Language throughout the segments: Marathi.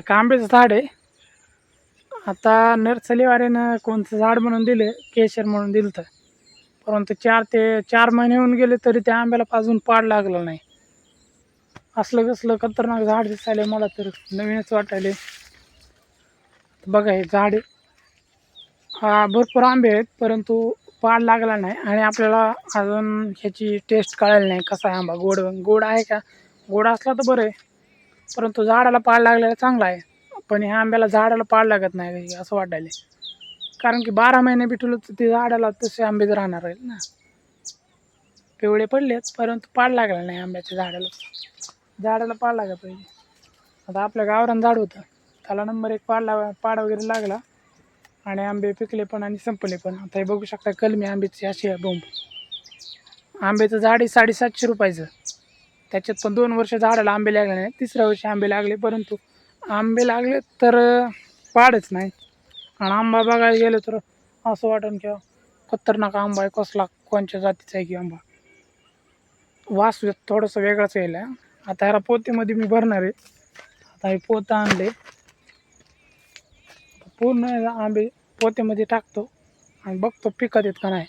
एक आंब्याचं झाड आहे. आता नर्सरीवाल्यानं कोणतं झाड म्हणून दिलं, केशर म्हणून दिलं होतं. परंतु 4 महिने होऊन गेले तरी त्या आंब्याला अजून पाड लागलं नाही. असलं कसलं खतरनाक झाड दिसायले मला तर नवीनच वाटायले. बघा हे झाड आहे. भरपूर आंबे आहेत परंतु पाड लागला नाही आणि आपल्याला अजून ह्याची टेस्ट कळायला नाही. कसा आहे आंबा, गोड गोड आहे का? गोड असला तर बरं आहे, परंतु झाडाला पाड लागलेला चांगला आहे. पण ह्या आंब्याला झाडाला पाड लागत नाही असं वाटायले. कारण की 12 महिने बिठवलं तर ते झाडाला तसे आंबेच राहणार आहेत ना. पिवळे पडलेत परंतु पाड लागला नाही आंब्याच्या झाडाला. झाडाला पाड लागला पाहिजे. आता आपल्या गावरान झाड होतं, त्याला नंबर 1 पाड वगैरे लागला आणि आंबे पिकले पण आणि संपले पण. आता हे बघू शकता कलमी आंब्याची अशी आहे बोंब. आंब्याचं झाड आहे 750 रुपयाचं. त्याच्यात पण 2 वर्ष झाडाला आंबे लागले नाही, 3ऱ्या वर्षी आंबे लागले. परंतु आंबे लागले तर पाडच नाही. आणि आंबा बघायला गेलं तर असं वाटेल की खतरनाक आंबा आहे, कसला कोणत्या जातीचा आहे की आंबा. वास थोडंसं वेगळंच येईल. आता ह्याला पोतेमध्ये मी भरणार आहे. आता हे पोतं आणले, पूर्ण आंबे पोत्यामध्ये टाकतो आणि बघतो पिकत येत का नाही.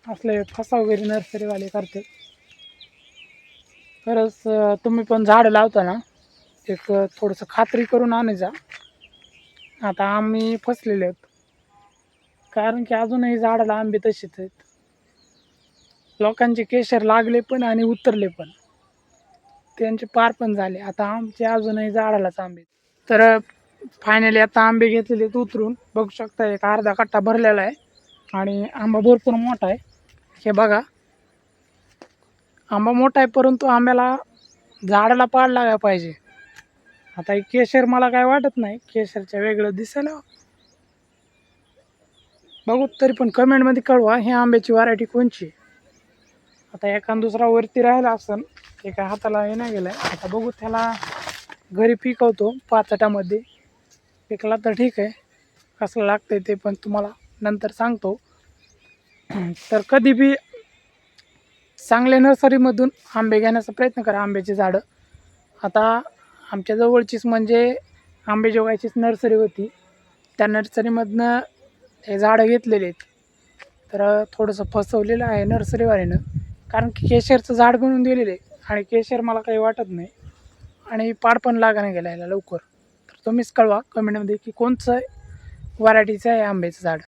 असले फसा वगैरे नर्सरीवाले करते. खरंच तुम्ही पण झाडं लावताना एक थोडंसं खात्री करून आणायचा. आता आम्ही फसलेले आहेत, कारण की अजूनही झाडाला आंबे तसेच आहेत. लोकांचे केशर लागले पण आणि उतरले पण, त्यांचे पार पण झाले. आता आमचे अजूनही झाडालाच आंबे. तर फायनली आता आंबे घेतलेले उतरून बघू शकता, एक अर्धा कट्टा भरलेला आहे आणि आंबा भरपूर मोठा आहे. हे बघा, आंबा मोठा आहे परंतु आंब्याला झाडाला पाड लागायला पाहिजे. आता हे केशर मला काय वाटत नाही, केशरच्या वेगळं दिसायला. बघू तरी पण कमेंटमध्ये कळवा हे आंब्याची व्हरायटी कोणची. आता एखादा दुसरा वरती राहिला असेल, ते काय हाताला येणं गेलं आहे. आता बघू, त्याला घरी पिकवतो पाचटामध्ये. पिकला तर ठीक आहे, कसलं लागतं ते पण तुम्हाला नंतर सांगतो. तर कधी बी चांगल्या नर्सरीमधून आंबे घेण्याचा प्रयत्न करा, आंब्याची झाडं. आता आमच्या जवळचीच म्हणजे आंबेजोगाईचीच नर्सरी होती, त्या नर्सरीमधनं हे झाडं घेतलेले आहेत. तर थोडंसं फसवलेलं आहे नर्सरीवाल्यानं, कारण की केशरचं झाड बनवून दिलेलं आहे आणि केशर मला काही वाटत नाही आणि पाड पण लागायला गेला याला लवकर. तर तुम्हीच कळवा कमेंटमध्ये की कोणचं व्हरायटीचं आहे आंब्याचं झाड.